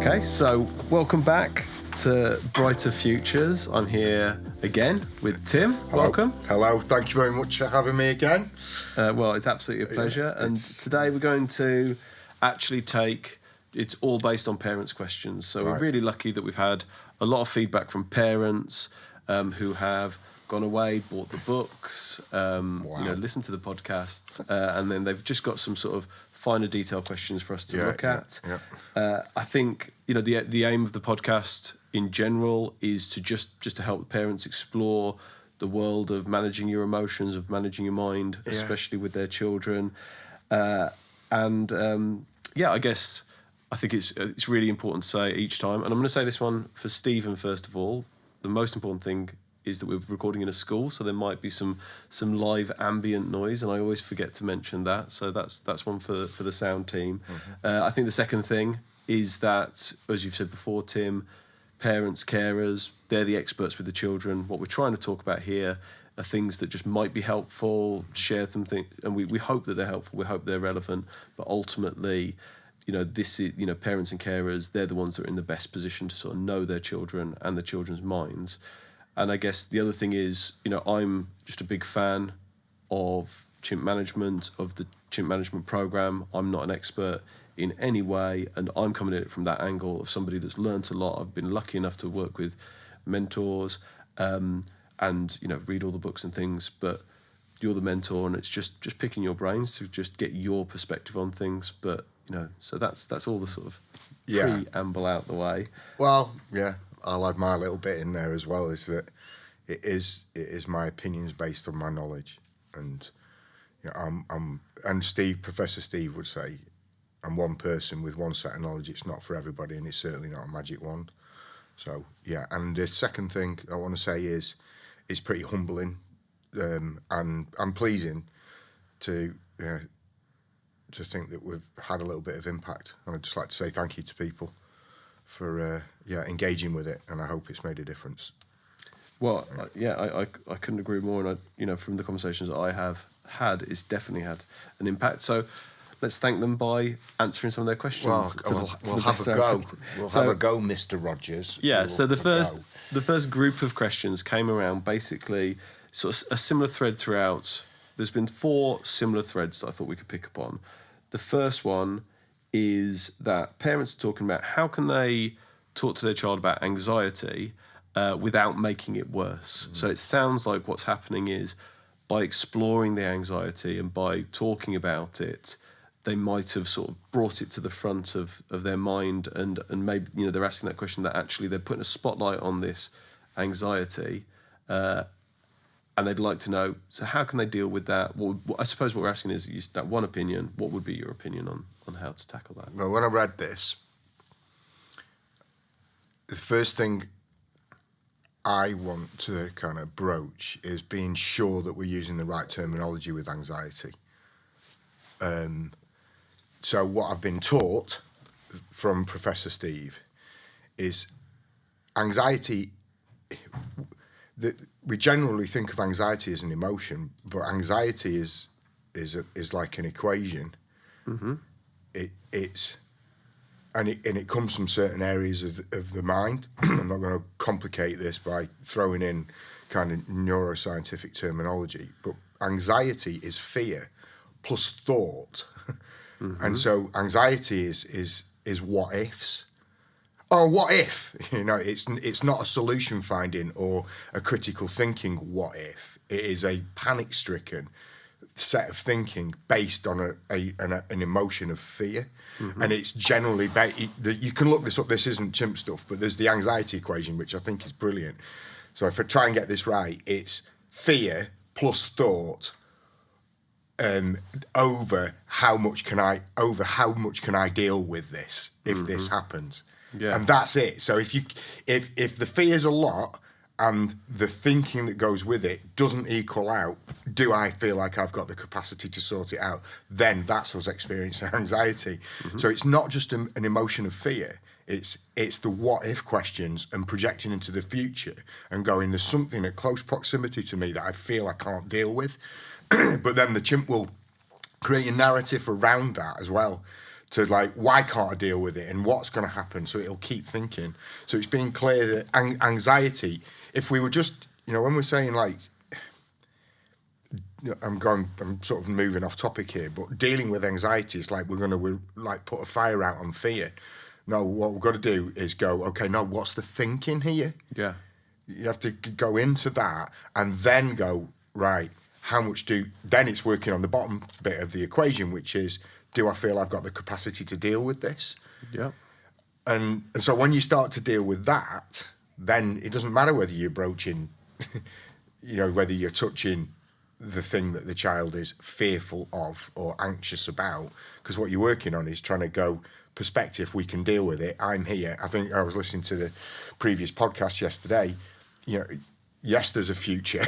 Okay, so welcome back to Brighter Futures. I'm here again with Tim. Hello. Welcome. Hello, thank you very much for having me again. Well, it's absolutely a pleasure. And today we're going to actually it's all based on parents' questions. So We're really lucky that we've had a lot of feedback from parents who have gone away, bought the books, listened to the podcasts, and then they've just got some sort of finer detail questions for us to look at. I think the aim of the podcast in general is to just to help parents explore the world of managing your emotions, of managing your mind, especially with their children, I guess I think it's really important to say each time, and I'm going to say this one for Stephen first of all. The most important thing is that we're recording in a school, so there might be some live ambient noise, and I always forget to mention that. So that's one for the sound team. Mm-hmm. I think the second thing is that, as you've said before, Tim, parents, carers, they're the experts with the children. What we're trying to talk about here are things that just might be helpful, share something, and we hope that they're helpful, we hope they're relevant, but ultimately, this is, parents and carers, they're the ones that are in the best position to sort of know their children and the children's minds. And I guess the other thing is, I'm just a big fan of Chimp Management, of the Chimp Management program. I'm not an expert in any way, and I'm coming at it from that angle of somebody that's learnt a lot. I've been lucky enough to work with mentors and, read all the books and things, but you're the mentor, and it's just picking your brains to just get your perspective on things. But, so that's all the sort of preamble out the way. Well, yeah. I'll add my little bit in there as well, is that it is my opinions based on my knowledge, and Professor Steve would say, I'm one person with one set of knowledge. It's not for everybody, and it's certainly not a magic wand. So and the second thing I want to say is it's pretty humbling and pleasing to think that we've had a little bit of impact, and I'd just like to say thank you to people for engaging with it, and I hope it's made a difference. Well, I couldn't agree more, and from the conversations that I have had, it's definitely had an impact. So let's thank them by answering some of their questions. We'll have a go. Have a go, Mr. Rogers. Yeah. So the first group of questions came around basically sort of a similar thread throughout. There's been 4 similar threads that I thought we could pick up on. The first one is that parents are talking about how can they talk to their child about anxiety without making it worse. So it sounds like what's happening is by exploring the anxiety and by talking about it, they might have sort of brought it to the front of their mind, and maybe they're asking that question that actually they're putting a spotlight on this anxiety, and they'd like to know, so how can they deal with that? Well, I suppose what we're asking is that one opinion. What would be your opinion on how to tackle that? Well, when I read this, the first thing I want to kind of broach is being sure that we're using the right terminology with anxiety. So what I've been taught from Professor Steve is anxiety. We generally think of anxiety as an emotion, but anxiety is like an equation. Mm-hmm. It comes from certain areas of the mind. I'm not going to complicate this by throwing in kind of neuroscientific terminology, but anxiety is fear plus thought. Mm-hmm. And so anxiety is what ifs. Oh, what if? It's not a solution finding or a critical thinking what if. It is a panic-stricken set of thinking based on an emotion of fear. Mm-hmm. And it's generally you can look this up. This isn't chimp stuff, but there's the anxiety equation, which I think is brilliant. So if I try and get this right, it's fear plus thought over how much can I deal with this if this happens. Yeah. And that's it. So if the fear's a lot and the thinking that goes with it doesn't equal out, do I feel like I've got the capacity to sort it out? Then that's us experiencing anxiety. Mm-hmm. So it's not just an emotion of fear. It's the what if questions and projecting into the future and going, there's something at close proximity to me that I feel I can't deal with. But then the chimp will create a narrative around that as well to like, why can't I deal with it and what's going to happen? So it'll keep thinking. So it's being clear that anxiety, if we were just, when we're saying like, I'm sort of moving off topic here, but dealing with anxiety is like we're like put a fire out on fear. No, what we've got to do is go, okay, no, what's the thinking here? Yeah. You have to go into that and then go, right, then it's working on the bottom bit of the equation, which is, do I feel I've got the capacity to deal with this? Yeah. And so when you start to deal with that, then it doesn't matter whether you're broaching, whether you're touching the thing that the child is fearful of or anxious about, because what you're working on is trying to go, perspective, we can deal with it, I'm here. I think I was listening to the previous podcast yesterday, yes, there's a future,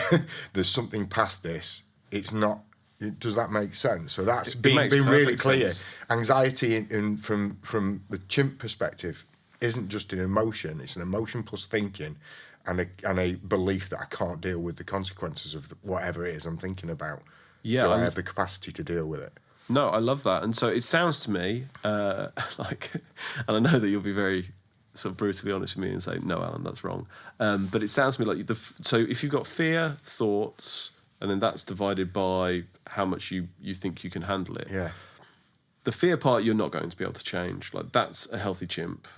there's something past this, it's not, does that make sense? So that's been really clear. Sense. Anxiety from the chimp perspective isn't just an emotion, it's an emotion plus thinking and a belief that I can't deal with the consequences of whatever it is I'm thinking about. Yeah, Do I have the capacity to deal with it? No, I love that. And so it sounds to me like, and I know that you'll be very sort of brutally honest with me and say, no, Alan, that's wrong. But it sounds to me like, so if you've got fear, thoughts, and then that's divided by how much you think you can handle it. Yeah. The fear part, you're not going to be able to change. Like, that's a healthy chimp,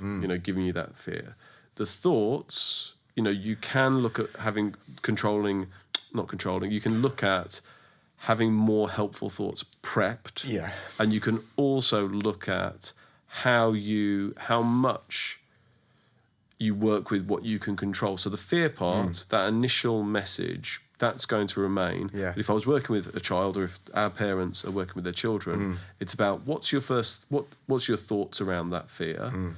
giving you that fear. The thoughts, you can look at you can look at having more helpful thoughts prepped. Yeah. And you can also look at how much you work with what you can control. So the fear part, that initial message, that's going to remain. Yeah. But if I was working with a child, or if our parents are working with their children, it's about what's your thoughts around that fear.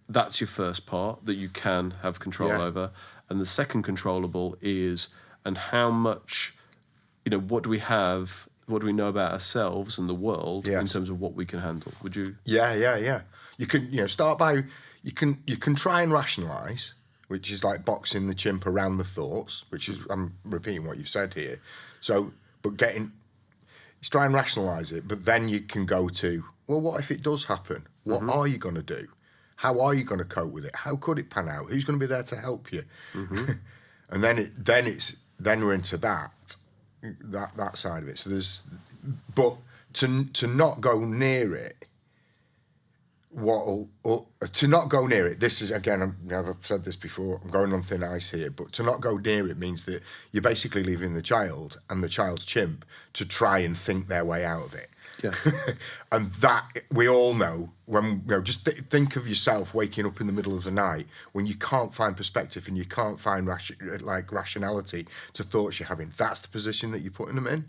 That's your first part that you can have control over. And the second controllable is, and how much, what do we have, what do we know about ourselves and the world in terms of what we can handle? Would you? Yeah. You can, start by, you can try and rationalise, which is like boxing the chimp around the thoughts, which is, I'm repeating what you've said here. So, but try and rationalise it, but then you can go to, well, what if it does happen? What are you going to do? How are you going to cope with it? How could it pan out? Who's going to be there to help you? And then we're into that side of it. So but to not go near it, this is, again, I've said this before, I'm going on thin ice here, but to not go near it means that you're basically leaving the child and the child's chimp to try and think their way out of it. Yeah. And that, we all know, when just think of yourself waking up in the middle of the night when you can't find perspective and you can't find rationality to thoughts you're having. That's the position that you're putting them in.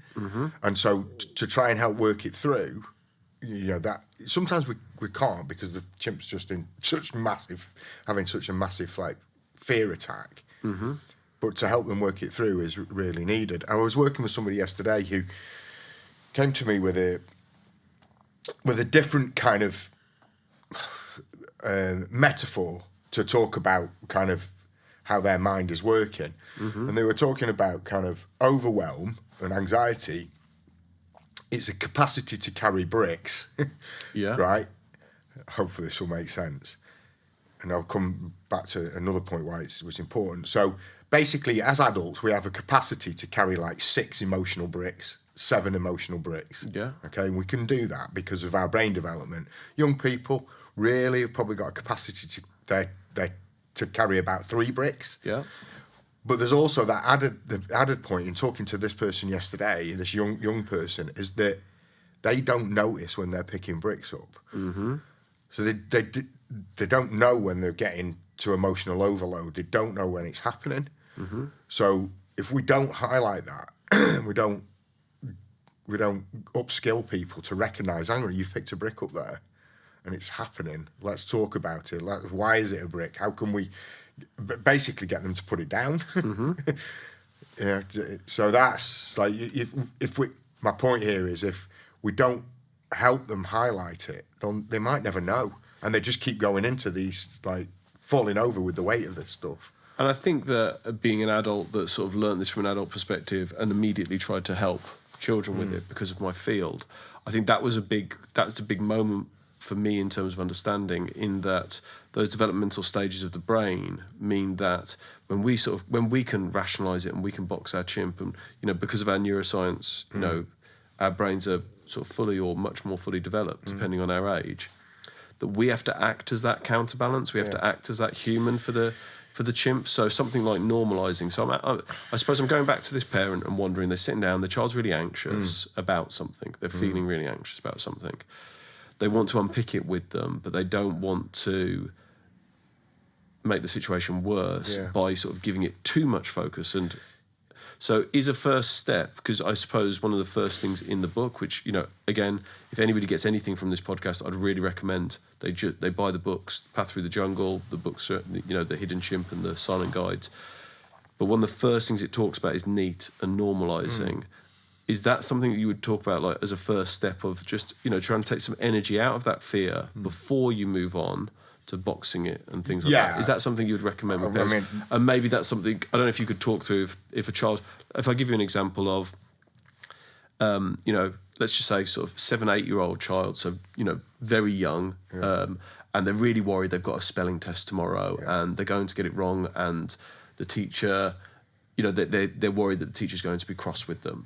And so to try and help work it through, that sometimes we can't, because the chimp's just in having such a massive like fear attack. But to help them work it through is really needed. I was working with somebody yesterday who came to me with a different kind of metaphor to talk about kind of how their mind is working. And they were talking about kind of overwhelm and anxiety. It's a capacity to carry bricks. Yeah. Right? Hopefully this will make sense. And I'll come back to another point why it was important. So basically, as adults, we have a capacity to carry like 6 emotional bricks, 7 emotional bricks. Yeah. Okay, and we can do that because of our brain development. Young people really have probably got a capacity to carry about 3 bricks. Yeah. But there's also that added point in talking to this person yesterday, this young person, is that they don't notice when they're picking bricks up. So they don't know when they're getting to emotional overload. They don't know when it's happening. So if we don't highlight that, we don't upskill people to recognise, hang on, you've picked a brick up there and it's happening. Let's talk about it. Why is it a brick? How can we basically get them to put it down? So that's like, my point here is, if we don't help them highlight it, they might never know. And they just keep going into these, like, falling over with the weight of this stuff. And I think that being an adult that sort of learned this from an adult perspective and immediately tried to help children with it because of my field, I think that's a big moment for me in terms of understanding, in that those developmental stages of the brain mean that when we can rationalize it and we can box our chimp, and because of our neuroscience, our brains are sort of fully or much more fully developed depending on our age, that we have to act as that counterbalance. We have to act as that human for the chimp. So something like normalizing. So I suppose I'm going back to this parent and wondering, they're sitting down, the child's really anxious about something. They're feeling really anxious about something. They want to unpick it with them, but they don't want to make the situation worse by sort of giving it too much focus. And so is a first step, because I suppose one of the first things in the book, which, again, if anybody gets anything from this podcast, I'd really recommend they buy the books, Path Through the Jungle, the books, The Hidden Chimp and the Silent Guides. But one of the first things it talks about is NEAT and normalizing. Is that something that you would talk about, like, as a first step of just, trying to take some energy out of that fear before you move on to boxing it and things like that? Is that something you would recommend with parents? And maybe that's something, I don't know if you could talk through if a child, if I give you an example of, let's just say sort of 7-8-year-old child, so, very young, and they're really worried they've got a spelling test tomorrow and they're going to get it wrong, and the teacher, they're worried that the teacher's going to be cross with them.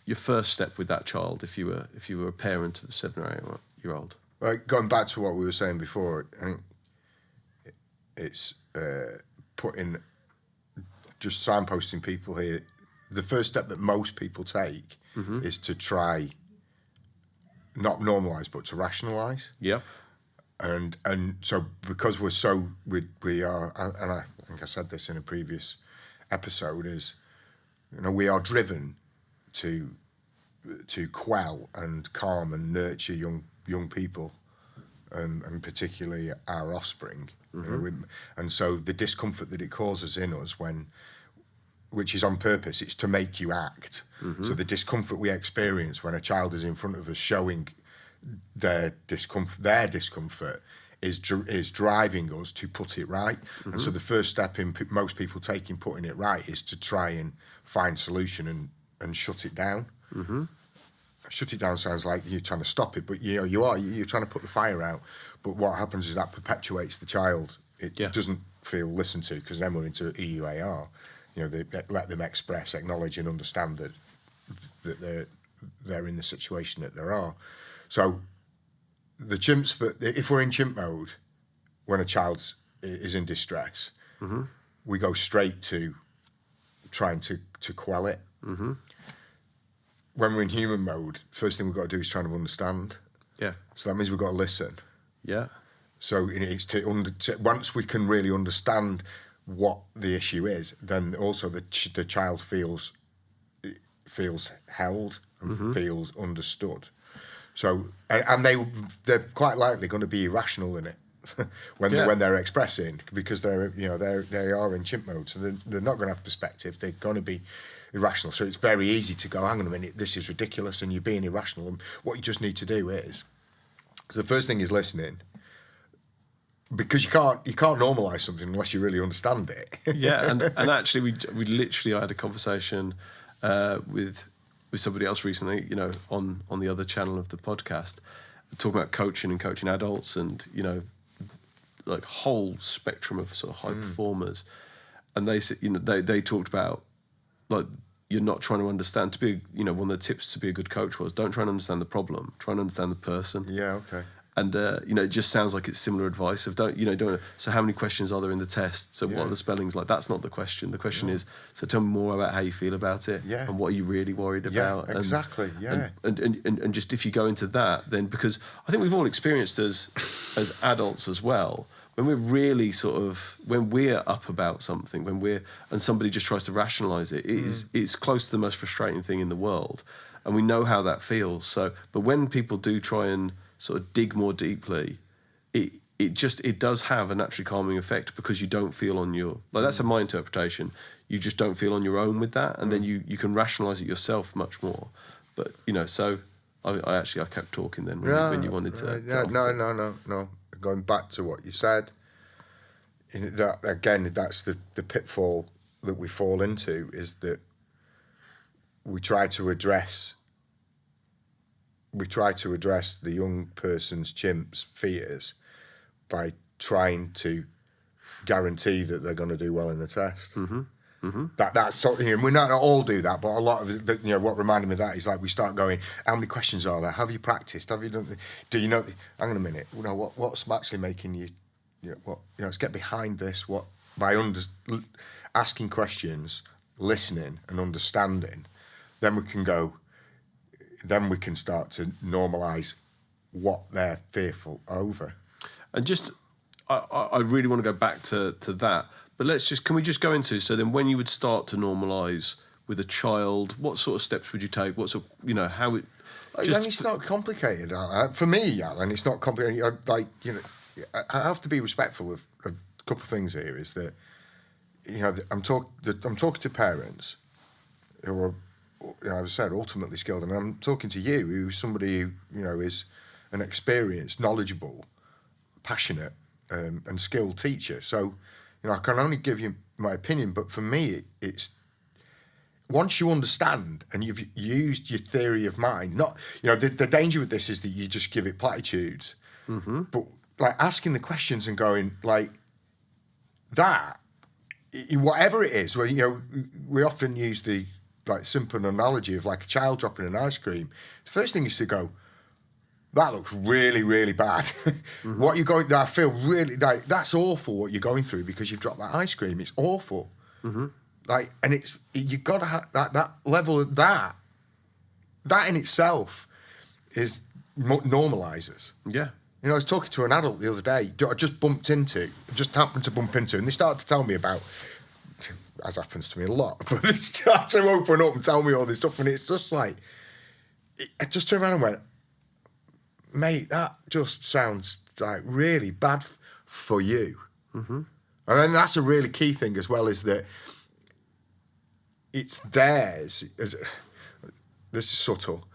Your first step with that child, if you were a parent of a 7 or 8-year-old. Right, going back to what we were saying before, I think it's just signposting people here. The first step that most people take is to try, not normalise, but to rationalise. Yeah. And so because we are, and I think I said this in a previous episode, is, we are driven to quell and calm and nurture young people, and particularly our offspring. And so the discomfort that it causes in us, which is on purpose, it's to make you act. So the discomfort we experience when a child is in front of us showing their discomfort is driving us to put it right. And so the first step in most people taking putting it right is to try and find solution and shut it down. Shut it down sounds like you're trying to stop it, but you're trying to put the fire out. But what happens is that perpetuates the child. It doesn't feel listened to, because then we're into EUAR. They let them express, acknowledge, and understand that they're in the situation that they are. So the chimps, if we're in chimp mode when a child is in distress, we go straight to trying to quell it. When we're in human mode, first thing we've got to do is try to understand. So that means we've got to listen. So it's once we can really understand what the issue is, then also the child feels held and feels understood. So and they're quite likely going to be irrational in it when they're expressing, because they are in chimp mode, so they're not going to have perspective. They're going to be irrational. So it's very easy to go, hang on a minute, this is ridiculous, and you're being irrational. And what you just need to do is, so the first thing is listening, because you can't normalise something unless you really understand it. and actually we literally, I had a conversation with somebody else recently, on the other channel of the podcast, talking about coaching and coaching adults, and like whole spectrum of sort of high performers, and they said, they talked about, like, you're not trying to understand. To be, one of the tips to be a good coach was, don't try and understand the problem, try and understand the person. And it just sounds like it's similar advice of don't. So how many questions are there in the test? So what are the spellings like? That's not the question. The question is, so tell me more about how you feel about it, and what are you really worried about. Exactly. And just if you go into that, then, because I think we've all experienced as adults as well, when we're really when we're up about something, and somebody just tries to rationalise it, it's close to the most frustrating thing in the world, and we know how that feels. So, but when people do try and sort of dig more deeply, it does have a naturally calming effect, because you don't feel on your, like, that's my interpretation, you just don't feel on your own with that, and then you can rationalise it yourself much more. But so I kept talking then when you wanted to. No. Going back to what you said, that again, that's the pitfall that we fall into, is that we try to address we try to address the young person's chimp's fears by trying to guarantee that they're going to do well in the test. That's something, and we not all do that, but a lot of what reminded me of that is like we start going, how many questions are there? Have you practiced? Have you done? Do you know? Hang on a minute. What's actually making you? Let's get behind this. What by asking questions, listening, and understanding, then we can go. Then we can start to normalise what they're fearful over. And just, I really want to go back to that. But can we just go into, so then when you would start to normalise with a child, what sort of steps would you take? What sort of, how it... It's not complicated. For me, Alan, it's not complicated. I have to be respectful of a couple of things here, is that, I'm talking to parents who are, as I said, ultimately skilled, and I'm talking to you, who's somebody who, is an experienced, knowledgeable, passionate, and skilled teacher. So, I can only give you my opinion, but for me, it's once you understand and you've used your theory of mind, not, the danger with this is that you just give it platitudes, but like asking the questions and going like that, whatever it is, we often use the like simple analogy of like a child dropping an ice cream. The first thing is to go, that looks really, really bad. What you're going, I feel really like that's awful. What you're going through because you've dropped that ice cream. It's awful. Like, and you got to have that level of that. That in itself is normalizes. Yeah. I was talking to an adult the other day. I just happened to bump into, and they started to tell me about, as happens to me a lot, but they start to open up and tell me all this stuff, and it's just like, I just turned around and went, mate, that just sounds like really bad for you. And then that's a really key thing as well, is that it's theirs. This is subtle.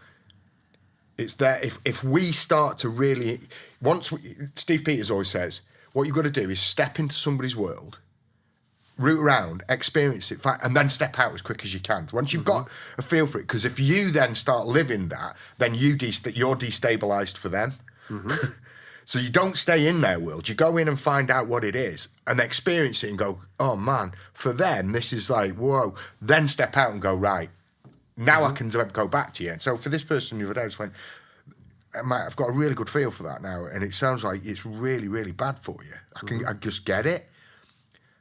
It's there. If we start to really, Steve Peters always says, what you've got to do is step into somebody's world, root around, experience it, and then step out as quick as you can. Once you've got a feel for it, because if you then start living that, then you're destabilised for them. So you don't stay in their world. You go in and find out what it is and experience it and go, oh man, for them, this is like, whoa. Then step out and go, right, now I can go back to you. And so for this person the other day, I just went, I've got a really good feel for that now. And it sounds like it's really, really bad for you. I just get it.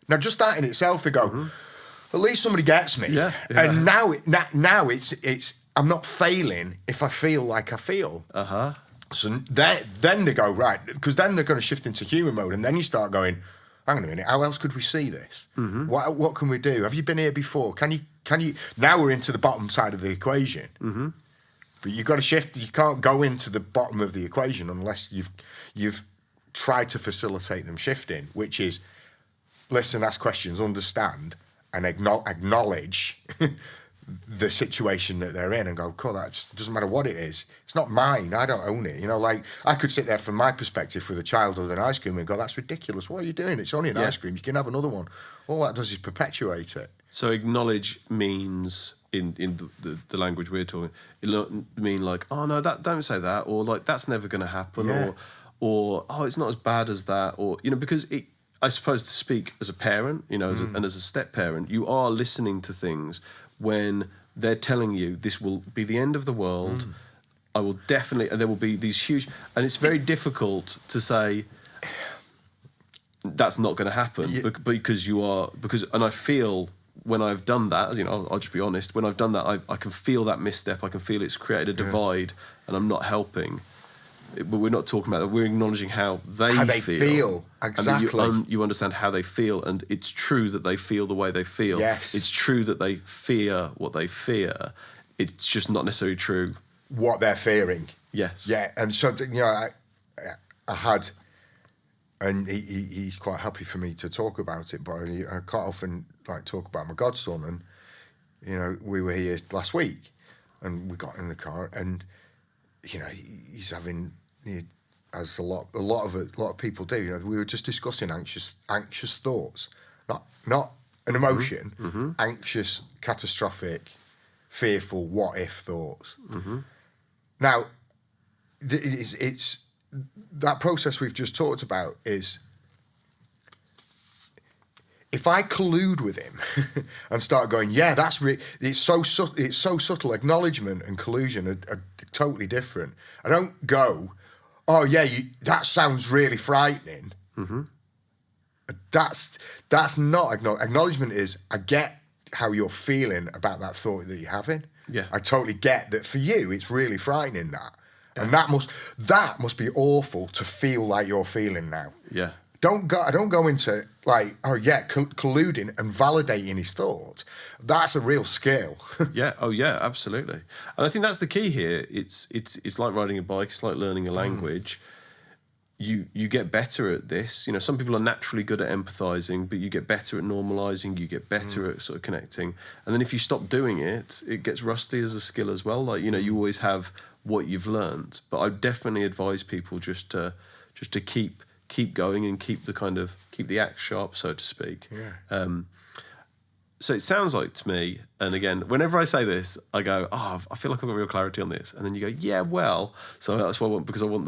Now, just that in itself, they go, at least somebody gets me. Yeah. And now it's I'm not failing if I feel like I feel. So then they go, right, because then they're going to shift into human mode, and then you start going, hang on a minute, how else could we see this? What can we do? Have you been here before? Can you? Now we're into the bottom side of the equation. But you've got to shift. You can't go into the bottom of the equation unless you've tried to facilitate them shifting, which is listen, ask questions, understand, and acknowledge the situation that they're in and go, cool, that doesn't matter what it is. It's not mine. I don't own it. Like I could sit there from my perspective with a child with an ice cream and go, that's ridiculous. What are you doing? It's only an ice cream. You can have another one. All that does is perpetuate it. So acknowledge means, in the language we're talking, it mean like, oh no, don't say that, or like that's never going to happen, or oh, it's not as bad as that, or because I suppose to speak as a parent, and as a step parent, you are listening to things when they're telling you this will be the end of the world. I will definitely, and there will be these huge, and it's very difficult to say that's not going to happen and I feel when I've done that, I'll just be honest, when I've done that, I can feel that misstep, I can feel it's created a divide and I'm not helping. But we're not talking about that. We're acknowledging how they feel. Exactly. And you understand how they feel, and it's true that they feel the way they feel. Yes. It's true that they fear what they fear. It's just not necessarily true what they're fearing. Yes. Yeah, and so I had, and he's quite happy for me to talk about it, but I can't often talk about my godson. And we were here last week, and we got in the car, and he's having, as a lot of people do. We were just discussing anxious thoughts, not an emotion, anxious, catastrophic, fearful, what if thoughts. Now, it's that process we've just talked about is, if I collude with him and start going, yeah, it's so subtle. Acknowledgement and collusion are totally different. I don't go, oh yeah, that sounds really frightening. Mm-hmm. That's not acknowledgement. Is, I get how you're feeling about that thought that you're having. Yeah. I totally get that for you it's really frightening, that. Yeah. And that must be awful to feel like you're feeling now. Yeah. I don't go into like, oh yeah, colluding and validating his thoughts. That's a real skill. Yeah. Oh yeah, absolutely. And I think that's the key here. It's like riding a bike. It's like learning a language. You get better at this. You know, some people are naturally good at empathizing, but you get better at normalizing. You get better at sort of connecting. And then if you stop doing it, it gets rusty as a skill as well. Like, you know, you always have what you've learned. But I definitely advise people just to keep going and keep the axe sharp, so to speak. Yeah. So it sounds like to me, and again, whenever I say this, I go, oh, I feel like I've got real clarity on this. And then you go, yeah, well, so that's what I want, because I want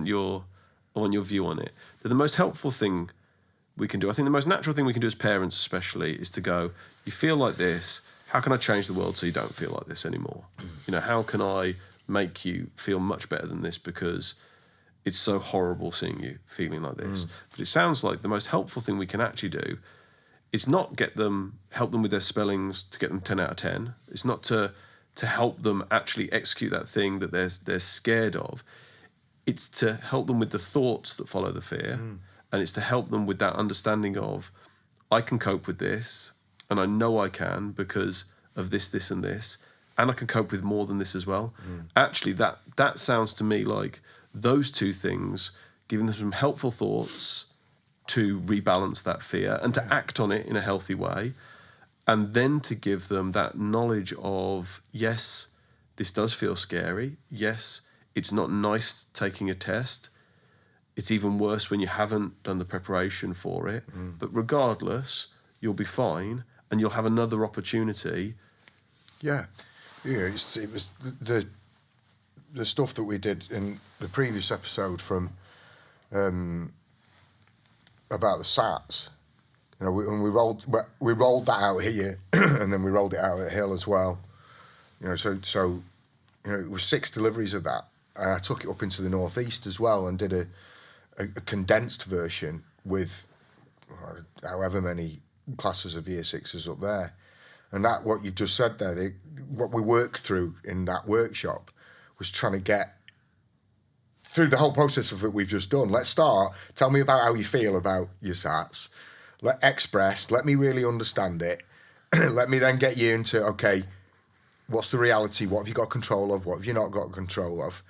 your view on it. The most helpful thing we can do, I think the most natural thing we can do as parents especially, is to go, you feel like this, how can I change the world so you don't feel like this anymore? You know, how can I make you feel much better than this, because it's so horrible seeing you feeling like this. But it sounds like the most helpful thing we can actually do, it's not help them with their spellings to get them 10 out of 10. It's not to help them actually execute that thing that they're scared of. It's to help them with the thoughts that follow the fear. And it's to help them with that understanding of, I can cope with this, and I know I can because of this, this, and this, and I can cope with more than this as well. Actually, that sounds to me like those two things, giving them some helpful thoughts to rebalance that fear and to act on it in a healthy way, and then to give them that knowledge of, yes, this does feel scary. Yes, it's not nice taking a test. It's even worse when you haven't done the preparation for it. But regardless, you'll be fine, and you'll have another opportunity. Yeah. It was the stuff that we did in the previous episode from about the SATs. You know, we rolled that out here, and then we rolled it out at Hill as well. You know, so you know, it was 6 deliveries of that. I took it up into the northeast as well and did a condensed version with however many classes of year 6s up there. And that, what you've just said there, what we worked through in that workshop was trying to get through the whole process of what we've just done. Let's start. Tell me about how you feel about your SATs. Let me really understand it. Let me then get you into, okay, what's the reality? What have you got control of? What have you not got control of?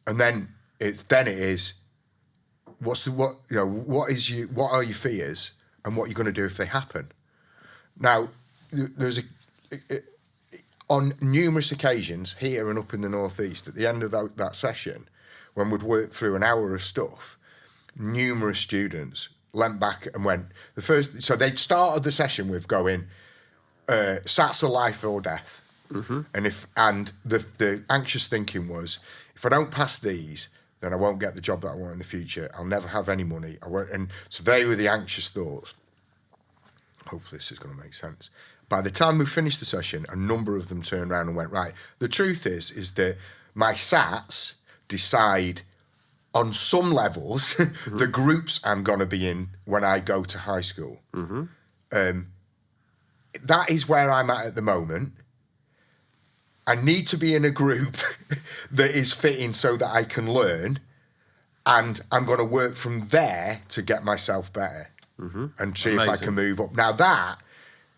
And then it is, what are your fears, and what are you going to do if they happen? Now, there's on numerous occasions here and up in the northeast, at the end of that session, when we'd worked through an hour of stuff, numerous students leant back and went, so they'd started the session with going, SATs are life or death. And the anxious thinking was, if I don't pass these, then I won't get the job that I want in the future. I'll never have any money. I won't. And so they were the anxious thoughts. Hopefully this is going to make sense. By the time we finished the session, a number of them turned around and went, right, the truth is that my SATs decide on some levels the groups I'm going to be in when I go to high school. That is where I'm at the moment. I need to be in a group that is fitting so that I can learn, and I'm going to work from there to get myself better and see if I can move up. Now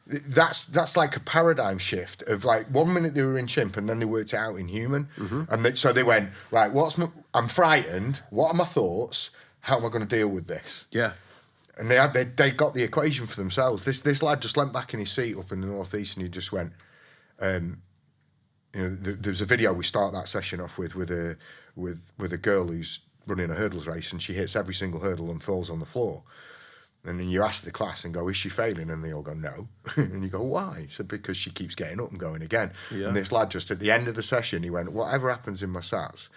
that's like a paradigm shift of, like, 1 minute they were in Chimp and then they worked it out in Human. And so they went, right, I'm frightened. What are my thoughts? How am I going to deal with this? Yeah. And they got the equation for themselves. This lad just leant back in his seat up in the northeast and he just went, you know, there's a video we start that session off with a girl who's running a hurdles race, and she hits every single hurdle and falls on the floor. And then you ask the class and go, is she failing? And they all go, no. And you go, why? He said, because she keeps getting up and going again. Yeah. And this lad just at the end of the session, he went, whatever happens in my SATs,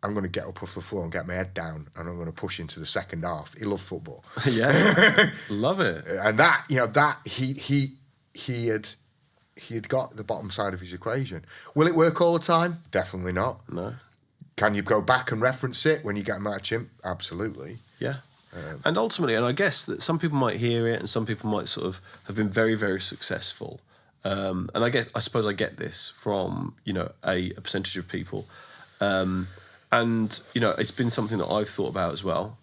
I'm going to get up off the floor and get my head down, and I'm going to push into the second half. He loved football. Yeah, love it. And that, you know, that he had got the bottom side of his equation. Will it work all the time? Definitely not. No. Can you go back and reference it when you get him out of Chimp? Absolutely. Yeah. And ultimately, and I guess that some people might hear it and some people might sort of have been very, very successful. And I suppose I get this from, you know, a percentage of people. And, you know, it's been something that I've thought about as well,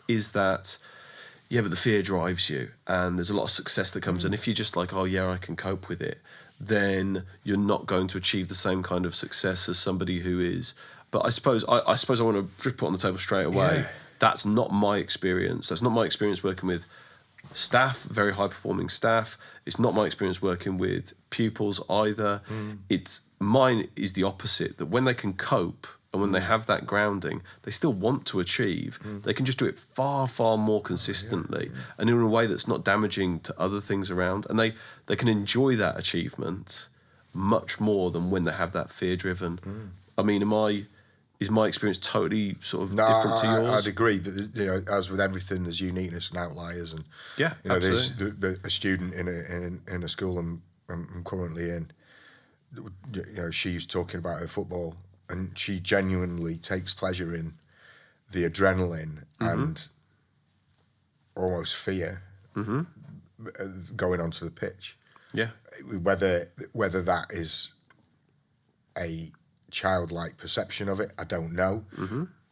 is that, yeah, but the fear drives you and there's a lot of success that comes. And if you're just like, oh, yeah, I can cope with it, then you're not going to achieve the same kind of success as somebody who is. But I suppose I want to just put on the table straight away, Yeah. That's not my experience. That's not my experience working with staff, very high-performing staff. It's not my experience working with pupils either. Mine is the opposite, that when they can cope and when they have that grounding, they still want to achieve. They can just do it far, far more consistently and in a way that's not damaging to other things around. And they can enjoy that achievement much more than when they have that fear-driven. I mean, is my experience totally sort of different to yours? I'd agree, but you know, as with everything, there's uniqueness and outliers, and yeah, you know, absolutely. there's a student in a school I'm currently in. You know, she's talking about her football, and she genuinely takes pleasure in the adrenaline and almost fear going onto the pitch. Yeah, Whether that is a childlike perception of it, I don't know.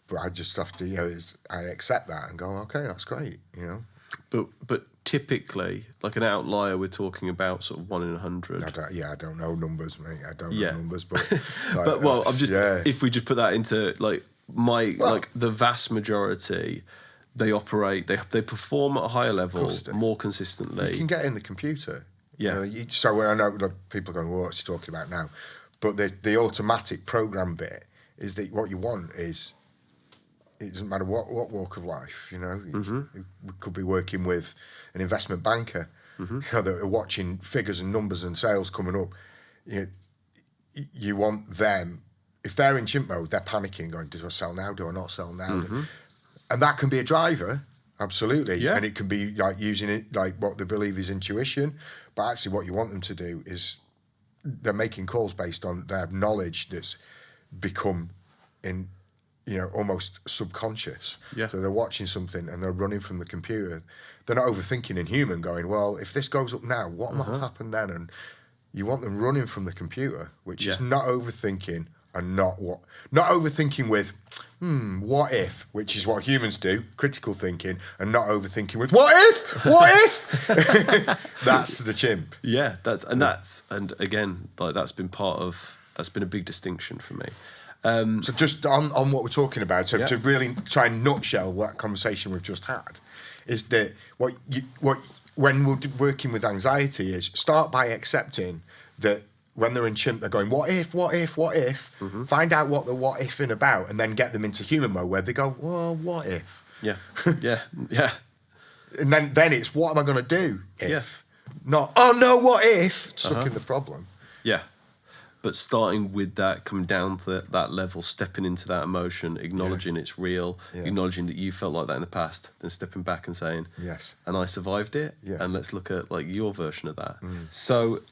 But I just have to, you know, I accept that and go, okay, that's great, you know. but typically, like an outlier, we're talking about sort of 1 in 100. I don't know numbers, mate. I don't know numbers, but like, But well, I'm just if we just put that into like like the vast majority, they operate, they perform at a higher level more consistently. You can get in the computer. Yeah. You know, so I know that people are going, well, what's he talking about now? But the automatic program bit is that what you want is, it doesn't matter what walk of life, you know. We could be working with an investment banker, you know, that are watching figures and numbers and sales coming up. You want them, if they're in chimp mode, they're panicking, going, do I sell now? Do I not sell now? And that can be a driver, absolutely. Yeah. And it can be like using it like what they believe is intuition. But actually what you want them to do is, they're making calls based on their knowledge that's become in, you know, almost subconscious. Yeah. So they're watching something and they're running from the computer. They're not overthinking in human, going, well, if this goes up now, what might happen then? And you want them running from the computer, which is not overthinking and not overthinking with, what if, which is what humans do, critical thinking, and not overthinking with, what if? That's the chimp. Yeah, and again, like that's been a big distinction for me. So just on what we're talking about, so to really try and nutshell that conversation we've just had, is that when we're working with anxiety is start by accepting that when they're in chimp, they're going, what if? Find out what they're what ifing about, and then get them into human mode where they go, well, what if? Yeah, yeah. And then it's, what am I going to do if? Not, oh no, what if? Stuck in the problem. Yeah. But starting with that, coming down to that level, stepping into that emotion, acknowledging it's real, acknowledging that you felt like that in the past, then stepping back and saying, yes, and I survived it, and let's look at like your version of that. So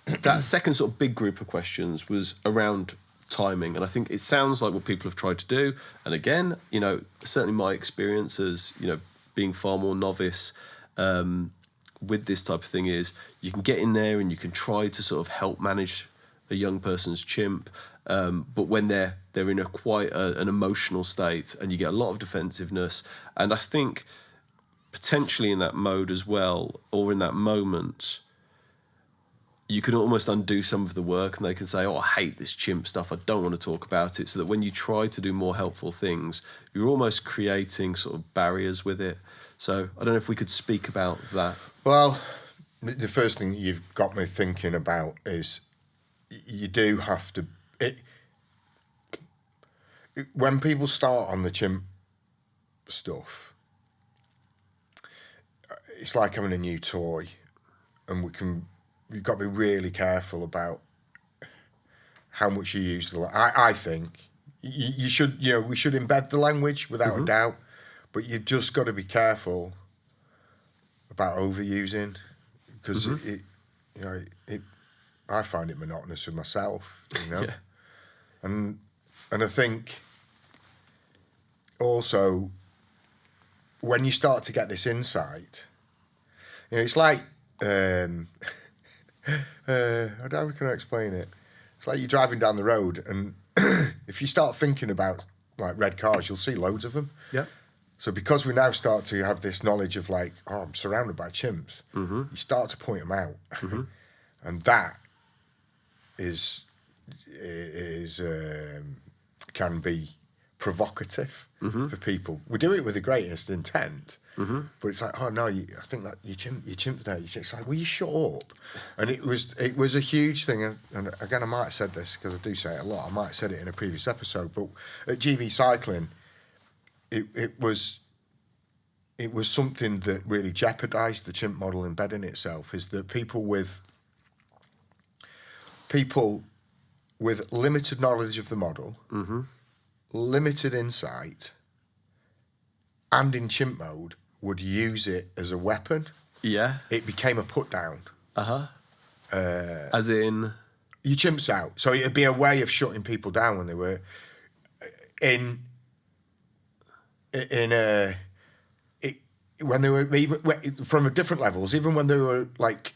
that second sort of big group of questions was around timing, and I think it sounds like what people have tried to do. And again, you know, certainly my experience as, you know, being far more novice with this type of thing is you can get in there and you can try to sort of help manage a young person's chimp, but when they're in a quite an emotional state, and you get a lot of defensiveness, and I think potentially in that mode as well, or in that moment, you can almost undo some of the work, and they can say, oh, I hate this chimp stuff, I don't want to talk about it, so that when you try to do more helpful things, you're almost creating sort of barriers with it. So I don't know if we could speak about that. Well, the first thing you've got me thinking about is you do have to... when people start on the chimp stuff, it's like having a new toy, and you've got to be really careful about how much you use I think you should, we should embed the language without a doubt, but you've just got to be careful about overusing, because I find it monotonous with myself, Yeah. and I think also when you start to get this insight, it's like how can I explain it? It's like you're driving down the road, and if you start thinking about like red cars, you'll see loads of them. Yeah. So because we now start to have this knowledge of like, I'm surrounded by chimps, you start to point them out, and that is can be provocative for people. We do it with the greatest intent, but it's like, oh no, I think that you chimp there. It's like, will you shut up? And it was a huge thing. And again, I might have said this because I do say it a lot. I might have said it in a previous episode, but at GB Cycling, it was something that really jeopardised the chimp model embedding itself. Is that people with limited knowledge of the model, limited insight, and in chimp mode would use it as a weapon. Yeah. It became a put down. As in, your chimp's out. So it'd be a way of shutting people down when they were when they were even from different levels, even when they were like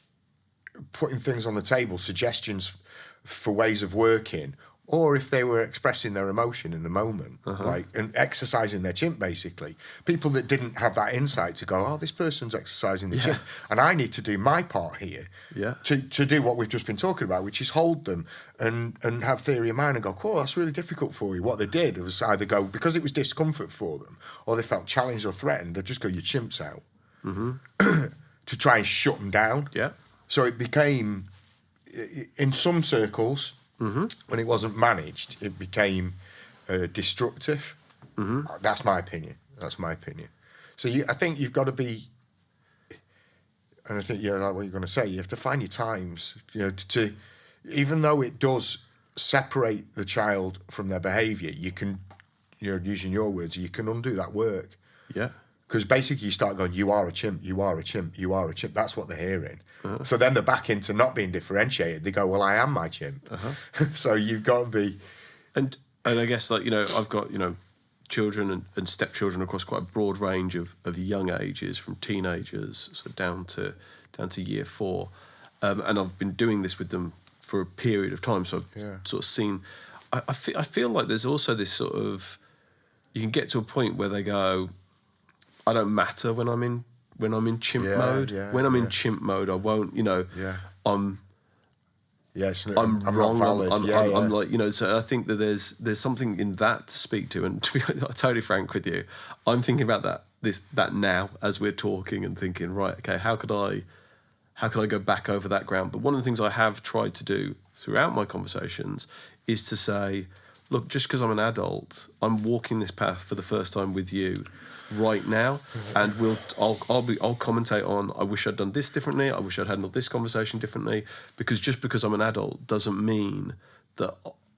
putting things on the table, suggestions for ways of working, or if they were expressing their emotion in the moment, like and exercising their chimp, basically. People that didn't have that insight to go, this person's exercising the chimp, and I need to do my part here to do what we've just been talking about, which is hold them and have theory of mind and go, cool, that's really difficult for you. What they did was either go, because it was discomfort for them, or they felt challenged or threatened, they'd just go, your chimp's out, to try and shut them down. Yeah. So it became, in some circles, when it wasn't managed, it became destructive. That's my opinion. So I think you've got to be, and I think like what you're going to say, you have to find your times, to even though it does separate the child from their behaviour, you can, using your words, you can undo that work. Yeah. Because basically you start going, you are a chimp, you are a chimp, you are a chimp. That's what they're hearing. So then they're back into not being differentiated. They go, well, I am my chimp. So you've got to be... And I guess, like, I've got, children and stepchildren across quite a broad range of young ages, from teenagers so down to year 4. And I've been doing this with them for a period of time. So I've sort of seen... I feel like there's also this sort of... You can get to a point where they go... I don't matter when I'm in chimp mode. When I'm in chimp mode, I won't. I'm wrong. Not valid. I'm like, so I think that there's something in that to speak to. And to be totally frank with you, I'm thinking about that now as we're talking and thinking, right, okay, how could I go back over that ground? But one of the things I have tried to do throughout my conversations is to say, look, just because I'm an adult, I'm walking this path for the first time with you right now, and I'll commentate on, I wish I'd done this differently, I wish I'd handled this conversation differently, because just because I'm an adult doesn't mean that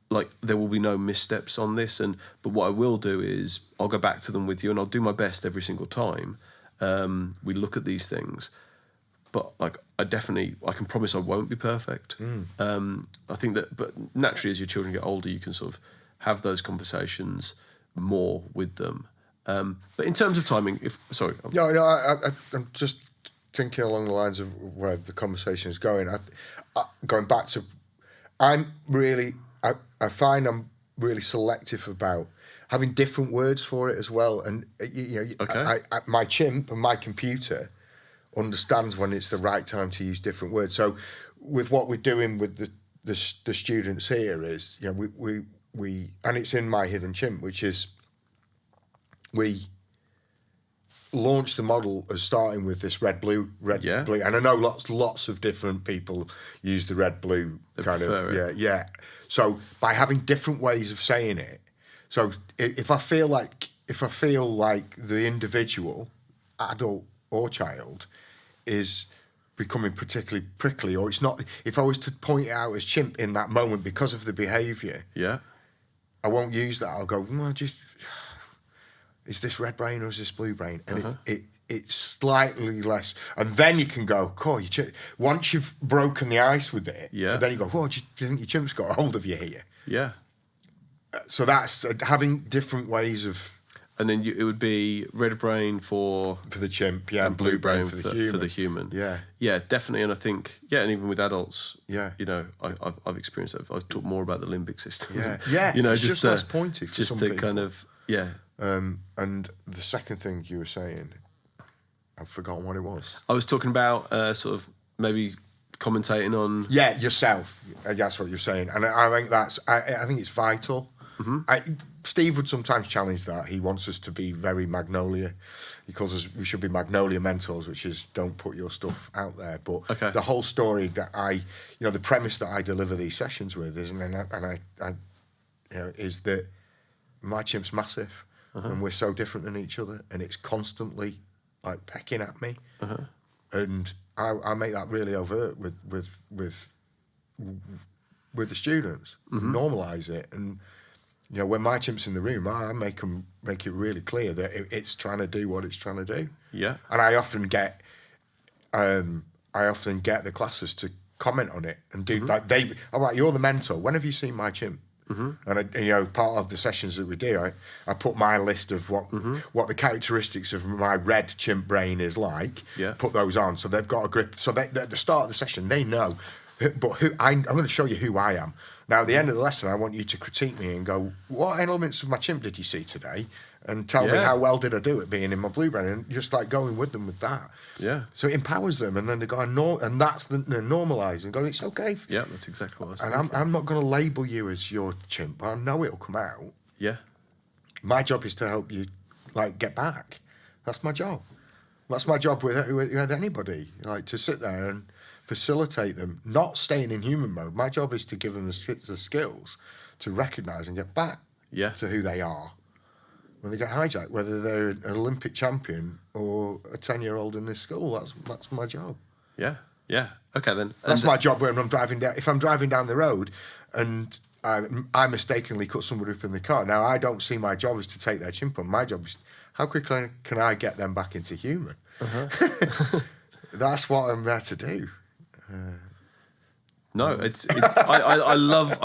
like there will be no missteps on this. But what I will do is I'll go back to them with you, and I'll do my best every single time we look at these things. But like I can promise I won't be perfect. I think that, but naturally as your children get older, you can sort of have those conversations more with them. But in terms of timing, I'm just thinking along the lines of where the conversation is going. Going back to, I find I'm really selective about having different words for it as well. And my chimp and my computer understands when it's the right time to use different words. So with what we're doing with the students here is, we and it's in my hidden chimp, which is we launched the model as starting with this red blue, and I know lots of different people use the red blue kind of So by having different ways of saying it, so if I feel like the individual, adult or child, is becoming particularly prickly, or it's not, if I was to point it out as chimp in that moment because of the behaviour, I won't use that. I'll go, well, just, is this red brain or is this blue brain? And it's slightly less. And then you can go, cool, once you've broken the ice with it, and then you go, whoa, do you think your chimp's got a hold of you here? Yeah. So that's having different ways of... And then it would be red brain for the chimp, yeah, and blue brain for the human. Yeah. Yeah, definitely. And I think, and even with adults, yeah, I've experienced that. I've talked more about the limbic system. Yeah, it's just less pointy for just some to people. kind of, and the second thing you were saying, I've forgotten what it was. I was talking about sort of maybe commentating on... Yeah, yourself. That's what you're saying. And I think I think it's vital. Mm-hmm. Steve would sometimes challenge that. He wants us to be very Magnolia. He calls us, we should be Magnolia mentors, which is don't put your stuff out there. But the whole story that the premise that I deliver these sessions with is, is that my chimp's massive, and we're so different than each other, and it's constantly like pecking at me, and I make that really overt with the students, normalise it, and. When my chimp's in the room, I make it really clear that it's trying to do what it's trying to do. Yeah. And I often get the classes to comment on it and do like I'm like, you're the mentor. When have you seen my chimp? And part of the sessions that we do, I put my list of what the characteristics of my red chimp brain is like. Yeah. Put those on, so they've got a grip. So at the start of the session, they know. But I'm going to show you who I am. Now, at the end of the lesson, I want you to critique me and go, what elements of my chimp did you see today? And tell me how well did I do it being in my blue brain, and just like going with them with that. Yeah. So it empowers them, and then they go, and that's the normalise and go, it's okay. Yeah, that's exactly what I was and thinking. I'm not going to label you as your chimp, but I know it'll come out. Yeah. My job is to help you, get back. That's my job. That's my job with anybody, to sit there and facilitate them, not staying in human mode. My job is to give them the skills to recognise and get back to who they are when they get hijacked, whether they're an Olympic champion or a 10-year-old in this school. That's my job. Yeah, yeah. Okay, then. That's my job when I'm driving down. If I'm driving down the road and I mistakenly cut somebody up in the car, now I don't see my job as to take their chimp on. My job is how quickly can I get them back into human? That's what I'm there to do. No, it's I love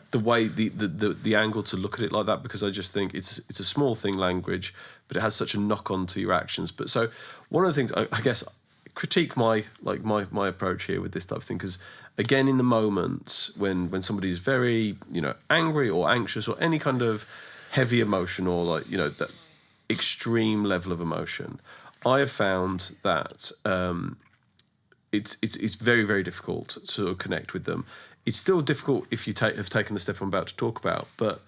the way the angle to look at it like that, because I just think it's a small thing, language, but it has such a knock on to your actions. But so one of the things I guess critique my approach here with this type of thing, because again, in the moments when somebody is very angry or anxious or any kind of heavy emotion or that extreme level of emotion, I have found that it's very, very difficult to connect with them. It's still difficult if you have taken the step I'm about to talk about, but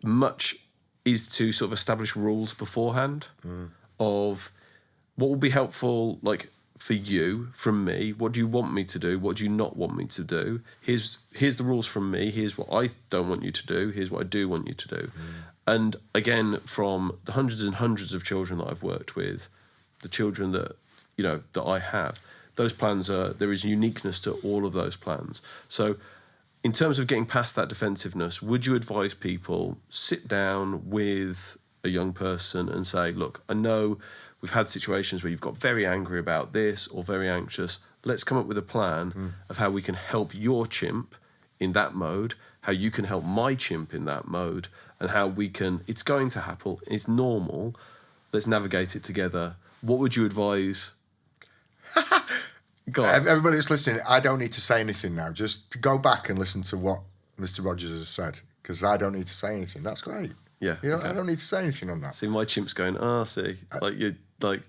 much is to sort of establish rules beforehand of what will be helpful, for you, from me. What do you want me to do? What do you not want me to do? Here's the rules from me. Here's what I don't want you to do. Here's what I do want you to do. And again, from the hundreds and hundreds of children that I've worked with, the children that that I have, those plans there is uniqueness to all of those plans. So in terms of getting past that defensiveness, would you advise people sit down with a young person and say, look, I know we've had situations where you've got very angry about this or very anxious. Let's come up with a plan of how we can help your chimp in that mode, how you can help my chimp in that mode, and how we can, it's going to happen, it's normal, let's navigate it together. What would you advise? Everybody that's listening, I don't need to say anything now. Just go back and listen to what Mr. Rogers has said, because I don't need to say anything. That's great. Yeah. I don't need to say anything on that. See, my chimp's going,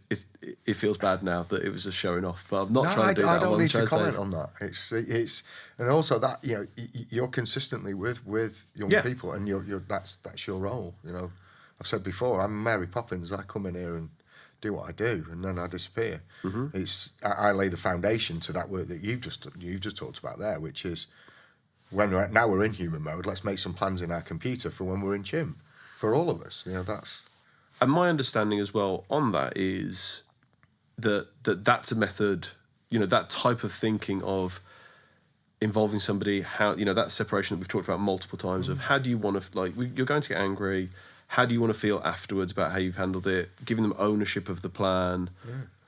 it feels bad now that it was just showing off, but I'm not trying to do that. I don't need to comment on that. It's and also that you're consistently with young people, and that's your role. I've said before, I'm Mary Poppins. I come in here and do what I do, and then I disappear. It's I lay the foundation to that work that you've just talked about there, which is now we're in human mode. Let's make some plans in our computer for when we're in chimp, for all of us. That's. And my understanding as well on that is that's a method. That type of thinking of involving somebody, how, that separation that we've talked about multiple times of how do you want to, you're going to get angry, how do you want to feel afterwards about how you've handled it, giving them ownership of the plan,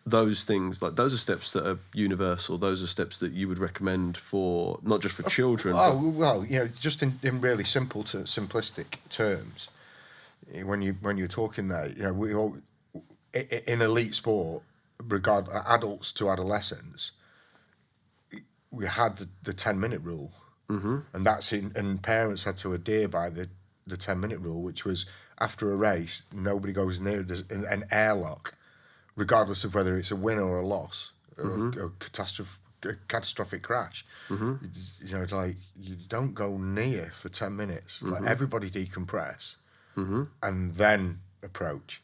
those things, those are steps that are universal. Those are steps that you would recommend for, not just for children. Well, just in really simplistic terms, when you're talking there, we all, in elite sport, regard adults to adolescents, we had the 10-minute rule, and and parents had to adhere by the 10-minute rule, which was after a race, nobody goes near an airlock, regardless of whether it's a win or a loss, or a catastrophic crash. You don't go near for 10 minutes. Everybody decompress, and then approach.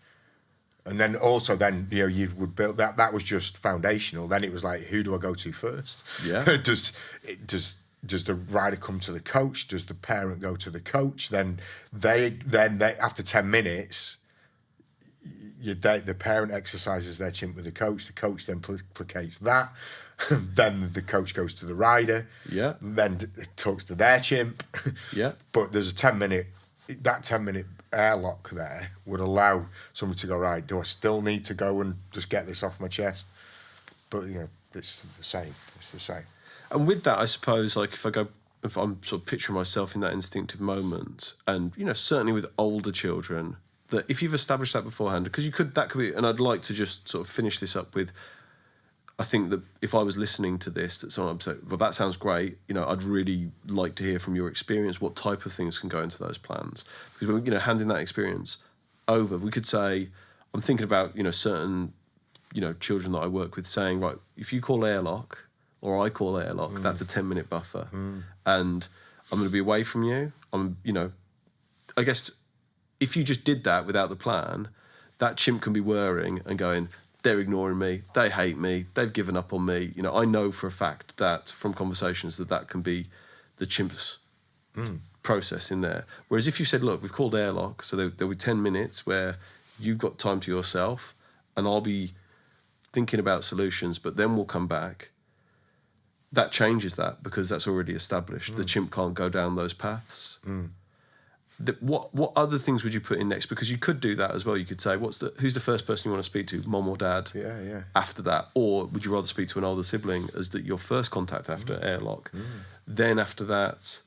And then also you would build that. That was just foundational. Then it was like, who do I go to first? Yeah. Does the rider come to the coach? Does the parent go to the coach? Then they after 10 minutes, the parent exercises their chimp with the coach. The coach then placates that. Then the coach goes to the rider. Yeah. Then talks to their chimp. Yeah. But there's a 10-minute. That 10-minute airlock there would allow somebody to go, right, do I still need to go and just get this off my chest? But it's the same. And with that, I suppose, if I'm sort of picturing myself in that instinctive moment, and certainly with older children, that if you've established that beforehand, because that could be, and I'd like to just sort of finish this up with, I think that if I was listening to this, that someone would say, well, that sounds great. I'd really like to hear from your experience what type of things can go into those plans. Because when handing that experience over, we could say, I'm thinking about certain children that I work with saying, right, if you call airlock or I call airlock, that's a 10-minute buffer, and I'm going to be away from you. I guess if you just did that without the plan, that chimp can be whirring and going, they're ignoring me, they hate me, they've given up on me. I know for a fact that from conversations that can be the chimp's process in there. Whereas if you said, look, we've called airlock, so there'll be 10 minutes where you've got time to yourself and I'll be thinking about solutions, but then we'll come back. That changes that because that's already established. The chimp can't go down those paths. What other things would you put in next? Because you could do that as well. You could say, who's the first person you want to speak to, mom or dad? Yeah. After that, or would you rather speak to an older sibling as your first contact after airlock? Then after that,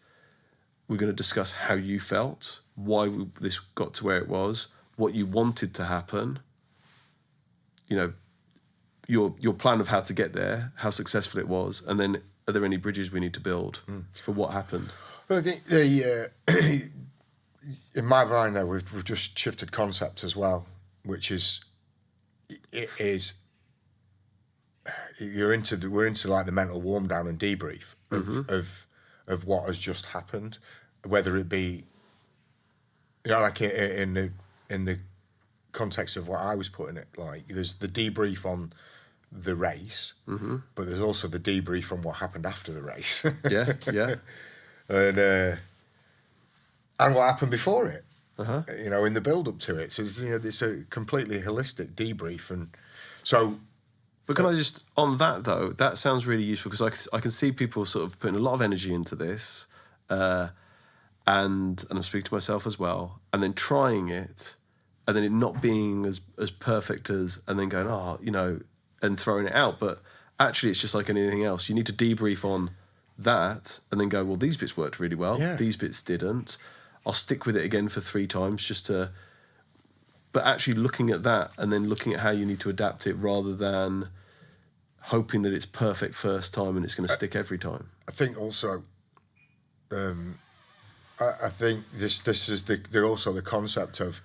we're going to discuss how you felt, why this got to where it was, what you wanted to happen. Your plan of how to get there, how successful it was, and then are there any bridges we need to build for what happened? Well, I think in my mind there, we've just shifted concept as well, which is we're into like the mental warm down and debrief of what has just happened, whether it be like in the context of what I was putting it, like there's the debrief on the race, but there's also the debrief on what happened after the race. Yeah. And what happened before it, in the build-up to it. So, it's a completely holistic debrief. And so... But can I just, on that though, that sounds really useful because I can see people sort of putting a lot of energy into this, and I'm speaking to myself as well, and then trying it, and then it not being as perfect as, and then going, and throwing it out. But actually it's just like anything else. You need to debrief on that and then go, well, these bits worked really well, these bits didn't. I'll stick with it again for 3 times but actually looking at that and then looking at how you need to adapt it rather than hoping that it's perfect first time and it's going to stick every time. I think also, I think this is also the concept of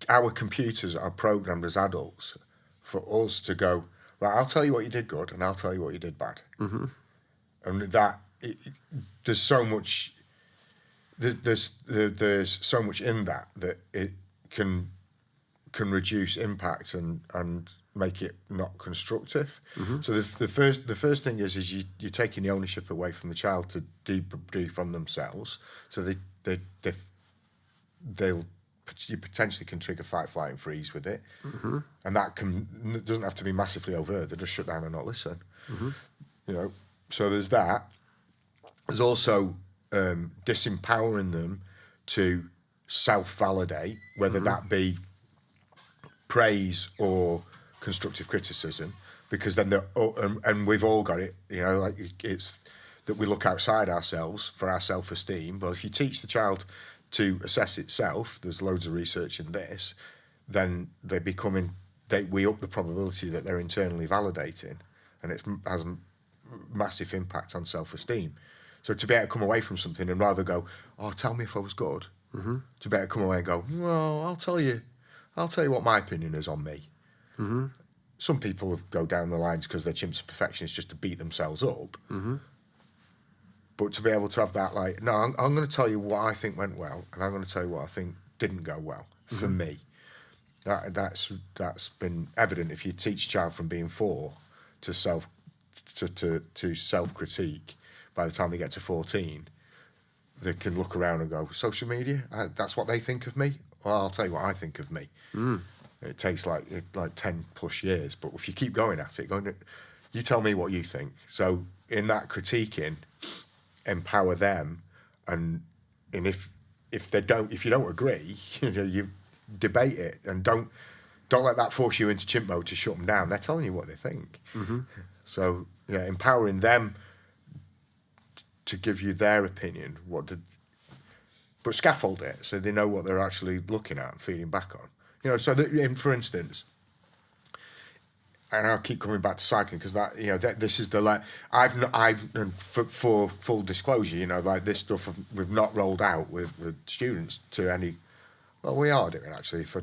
our computers are programmed as adults for us to go, right, I'll tell you what you did good and I'll tell you what you did bad. And that there's so much. There's so much in that it can reduce impact and make it not constructive. So the first thing is you're taking the ownership away from the child to debrief on themselves. So you potentially can trigger fight, flight, and freeze with it, and that doesn't have to be massively overt. They just shut down and not listen. So there's that. There's also disempowering them to self-validate, whether that be praise or constructive criticism, because then and we've all got it, like it's that we look outside ourselves for our self-esteem. But if you teach the child to assess itself, there's loads of research in this, then we up the probability that they're internally validating, and it has a massive impact on self-esteem. So to be able to come away from something and rather go, oh, tell me if I was good, to be able to come away and go, well, I'll tell you what my opinion is on me. Some people go down the lines because they're chimps and perfectionists just to beat themselves up. But to be able to have that, like, no, I'm going to tell you what I think went well, and I'm going to tell you what I think didn't go well for me. That's been evident. If you teach a child from being 4 to self critique, by the time they get to 14, they can look around and go, social media, that's what they think of me. Well, I'll tell you what I think of me. It takes like 10 plus years, but if you keep going at it, you tell me what you think. So in that critiquing, empower them, and if you don't agree, you debate it, and don't let that force you into chimp mode to shut them down. They're telling you what they think. So empowering them to give you their opinion, but scaffold it so they know what they're actually looking at and feeding back on. So that, for instance, and I'll keep coming back to cycling because this is for full disclosure, like this stuff we've not rolled out with students to any. Well, we are doing actually. If I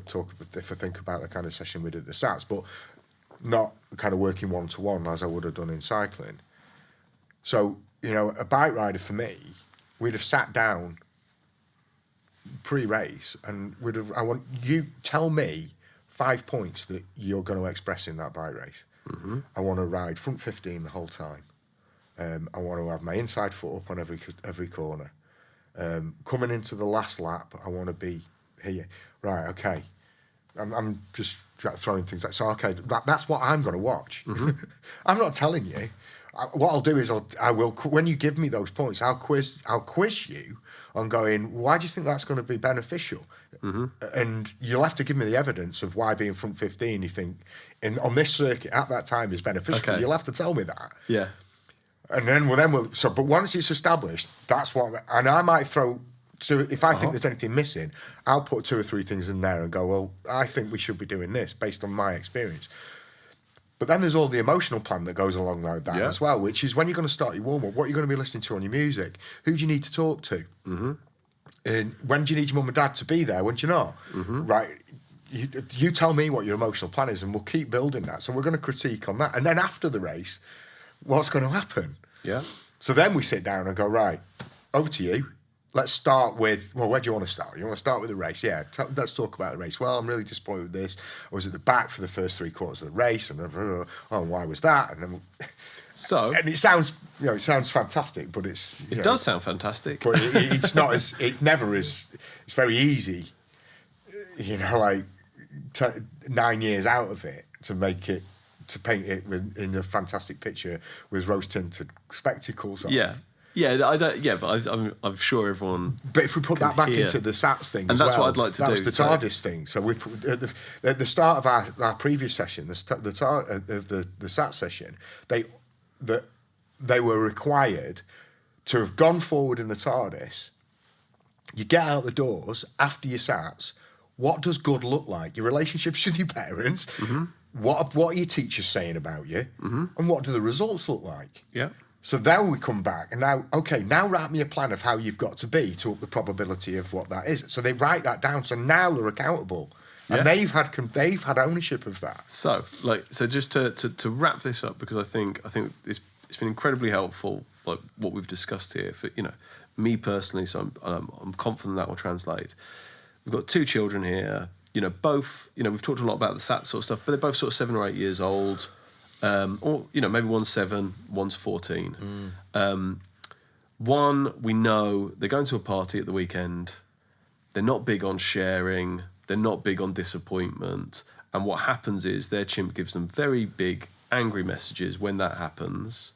think about the kind of session we did at the SATs, but not kind of working one-to-one as I would have done in cycling. So a bike rider for me, we'd have sat down pre-race and I want you tell me 5 points that you're going to express in that bike race. I want to ride front 15 the whole time. I want to have my inside foot up on every corner. Coming into the last lap, I want to be here. Right, okay. I'm just throwing things like, so okay, that's what I'm going to watch. I'm not telling you. What I'll do is I will when you give me those points, I'll quiz you on going, why do you think that's going to be beneficial? And you'll have to give me the evidence of why being front 15 you think on this circuit at that time is beneficial. Okay. You'll have to tell me that. Yeah. And then but once it's established, that's what, and I might throw. So if I think there's anything missing, I'll put 2 or 3 things in there and go, well, I think we should be doing this based on my experience. But then there's all the emotional plan that goes along like that as well, which is when you're going to start your warm-up, what you're going to be listening to on your music, who do you need to talk to? And when do you need your mum and dad to be there, when do you not? Right, you tell me what your emotional plan is and we'll keep building that. So we're going to critique on that. And then after the race, what's going to happen? Yeah. So then we sit down and go, right, over to you. Let's start with, well, where do you want to start? You want to start with the race? Yeah, let's talk about the race. Well, I'm really disappointed with this. I was at the back for the first 3 quarters of the race, and why was that? And then, and it sounds fantastic, but it's it does sound fantastic, but it's not as it's very easy, like 9 years out of it to make it to paint it in a fantastic picture with rose tinted spectacles on. Yeah. Yeah, I don't. Yeah, but I'm sure everyone. But if we put that back into the SATs thing, and that's what I'd like to do. That was the TARDIS thing. So we put, at the start of our previous session, the SAT session, they were required to have gone forward in the TARDIS. You get out the doors after your SATs. What does good look like? Your relationships with your parents. What are your teachers saying about you? And what do the results look like? Yeah. So then we come back and now write me a plan of how you've got to be to up the probability of what that is. So they write that down. So now they're accountable, and they've had ownership of that. So just to wrap this up, because I think it's been incredibly helpful, like what we've discussed here for me personally. So I'm confident that will translate. We've got 2 children here. Both we've talked a lot about the SAT sort of stuff, but they're both sort of 7 or 8 years old. Or maybe one's 7, one's 14. One, we know they're going to a party at the weekend. They're not big on sharing. They're not big on disappointment. And what happens is their chimp gives them very big, angry messages when that happens.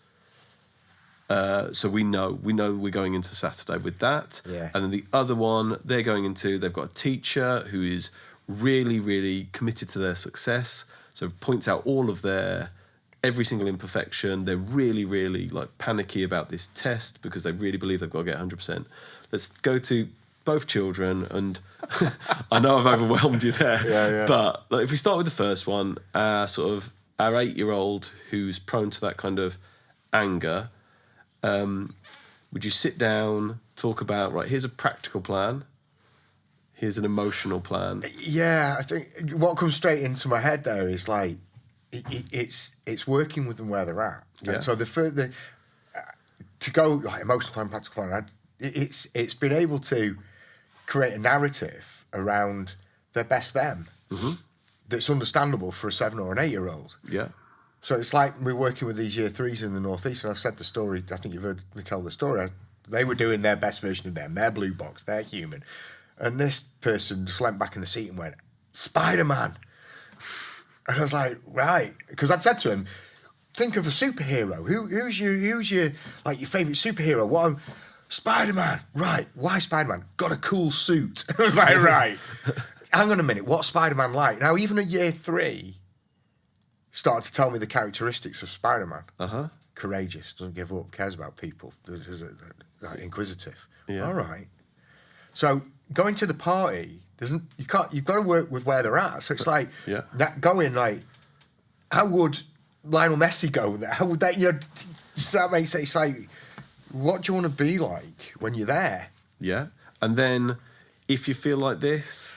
So we know we're going into Saturday with that. Yeah. And then the other one, they've got a teacher who is really, really committed to their success. So points out all of every single imperfection. They're really, really like panicky about this test because they really believe they've got to get 100%. Let's go to both children, and I know I've overwhelmed you there. Yeah. But like, if we start with the first one, our 8-year-old who's prone to that kind of anger, would you sit down, talk about, right, here's a practical plan, here's an emotional plan? Yeah, I think what comes straight into my head there is like, it's working with them where they're at. Yeah. And so the further to go, like emotional plan, practical plan, it's been able to create a narrative around their best them that's understandable for a 7 or an 8-year-old. Yeah. So it's like we're working with these year 3s in the Northeast, and I've said the story, I think you've heard me tell the story. They were doing their best version of them, their blue box, their human. And this person just leant back in the seat and went, Spider-Man. And I was like, right. Because I'd said to him, think of a superhero. Who's your like your favourite superhero? What? Spider-Man. Right. Why Spider-Man? Got a cool suit. I was like, right. Hang on a minute. What's Spider-Man like? Now, even at year 3, started to tell me the characteristics of Spider-Man. Courageous, doesn't give up, cares about people, inquisitive. Yeah. All right. So going to the party, you've got to work with where they're at. So it's like that going like, how would Lionel Messi go there? How would that, does that make sense? It's like, what do you want to be like when you're there? Yeah. And then if you feel like this,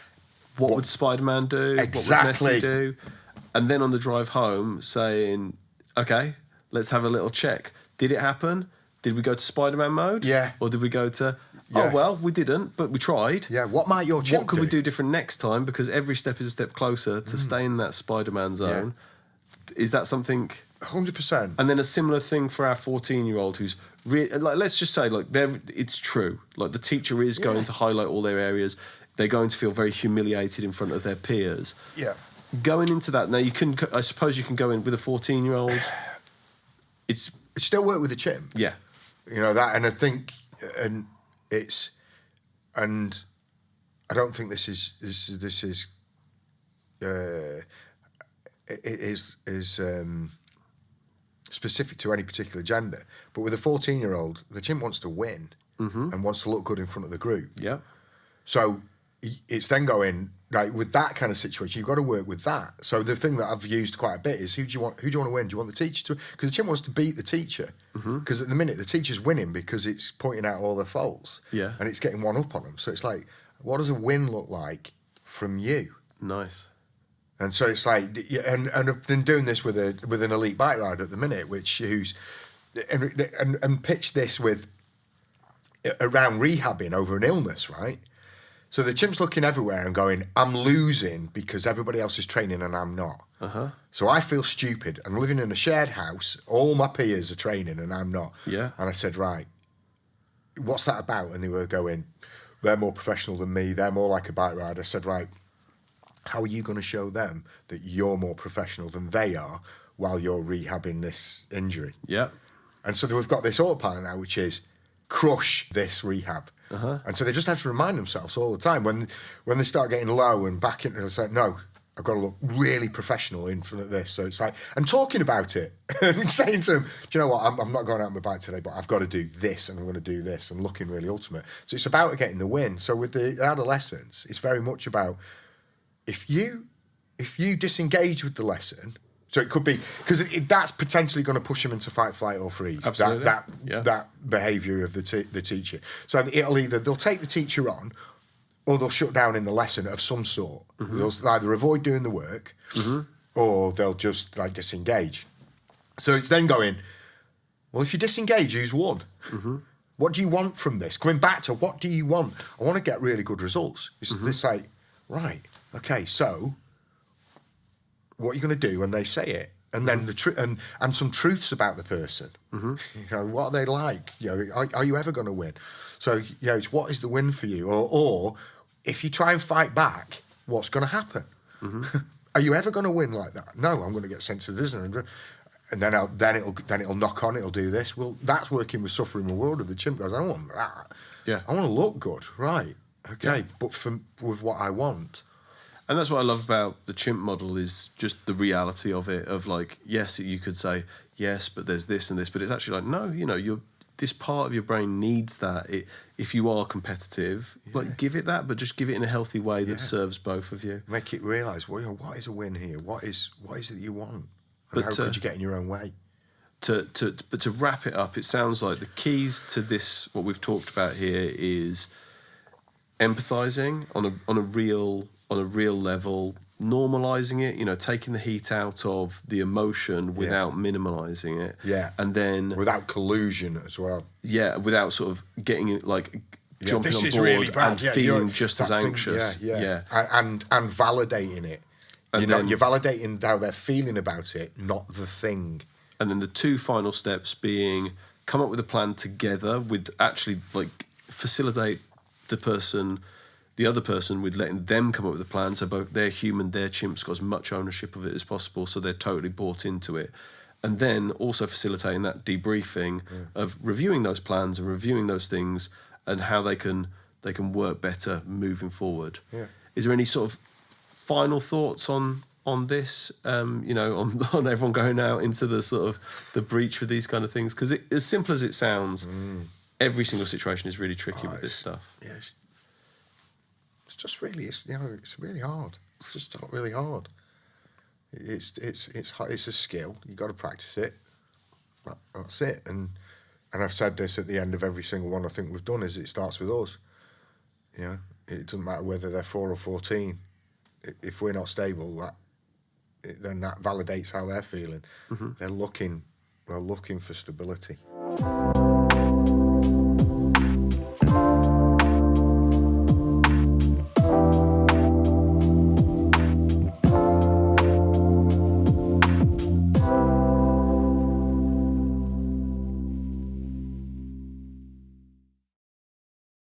what would Spider-Man do? Exactly. What would Messi do? And then on the drive home saying, okay, let's have a little check. Did it happen? Did we go to Spider-Man mode? Yeah. Or did we go to, Yeah. oh, well, we didn't, but we tried. Yeah, what might your chimp What could we do different next time? Because every step is a step closer to stay in that Spider-Man zone. Yeah. Is that something... 100%. And then a similar thing for our 14-year-old who's... like, let's just say, like, it's true. Like, the teacher is going to highlight all their areas. They're going to feel very humiliated in front of their peers. Yeah. Going into that, now, I suppose you can go in with a 14-year-old. It still work with the chimp. Yeah. That, and I think... and I don't think this is specific to any particular gender, but with a 14-year-old, the chimp wants to win and wants to look good in front of the group. Yeah. So it's then going like with that kind of situation, you've got to work with that. So the thing that I've used quite a bit is who do you want to win? Do you want the teacher to? Because the chimp wants to beat the teacher. Because at the minute the teacher's winning because it's pointing out all their faults. Yeah. And it's getting one up on them. So it's like, what does a win look like from you? Nice. And so it's like, and I've been doing this with an elite bike rider at the minute, and pitched this with around rehabbing over an illness, right? So the chimp's looking everywhere and going, I'm losing because everybody else is training and I'm not. So I feel stupid. I'm living in a shared house. All my peers are training and I'm not. Yeah. And I said, right, what's that about? And they were going, they're more professional than me. They're more like a bike rider. I said, right, how are you going to show them that you're more professional than they are while you're rehabbing this injury? Yeah. And so we've got this autopilot now, which is crush this rehab. And so they just have to remind themselves all the time when they start getting low and back into it's like, no, I've got to look really professional in front of this. So it's like, and talking about it and saying to them, do you know what, I'm not going out on my bike today, but I've got to do this and I'm going to do this and looking really ultimate. So it's about getting the win. So with the adolescents, it's very much about if you disengage with the lesson, so it could be because that's potentially going to push them into fight, flight, or freeze. Absolutely. That behaviour of the teacher. So they'll take the teacher on, or they'll shut down in the lesson of some sort. They'll either avoid doing the work, or they'll just like disengage. So it's then going, well, if you disengage, who's won? What do you want from this? Coming back to what do you want? I want to get really good results. It's like, right, okay, so what are you going to do when they say it? And then and some truths about the person. What are they like? Are you ever going to win? So it's what is the win for you? Or if you try and fight back, what's going to happen? Are you ever going to win like that? No, I'm going to get sent to the prison. And then it'll knock on. It'll do this. Well, that's working with suffering reward. The chimp goes, I don't want that. Yeah. I want to look good, right? Okay, Yeah. but with what I want. And that's what I love about the chimp model is just the reality of it. Of like, yes, you could say yes, but there's this and this, but it's actually like, no, this part of your brain needs that. If you are competitive, like give it that, but just give it in a healthy way that serves both of you. Make it realise, well, what is a win here? What is it that you want? And But how could you get in your own way? But to wrap it up, it sounds like the keys to this, what we've talked about here, is empathizing on a real level, normalizing it, taking the heat out of the emotion without minimalizing it. Yeah. And then without collusion as well. Yeah, without sort of getting it like jumping this on is board really bad. and Yeah, feeling just as that thing- anxious. Yeah. And validating it. And You're validating how they're feeling about it, not the thing. And then the two final steps being come up with a plan together with actually like facilitate the other person with letting them come up with a plan. So both their human, their chimp's got as much ownership of it as possible. So they're totally bought into it. And then also facilitating that debriefing of reviewing those plans and reviewing those things and how they can work better moving forward. Yeah. Is there any sort of final thoughts on this? On everyone going out into the sort of the breach with these kind of things? Because as simple as it sounds, every single situation is really tricky with this stuff. Yeah, it's just really it's really hard. It's just not really hard. It's a skill. You got to practice it. That's it. And I've said this at the end of every single one I think we've done is it starts with us. It doesn't matter whether they're 4 or 14. If we're not stable, then that validates how they're feeling. They're looking for stability.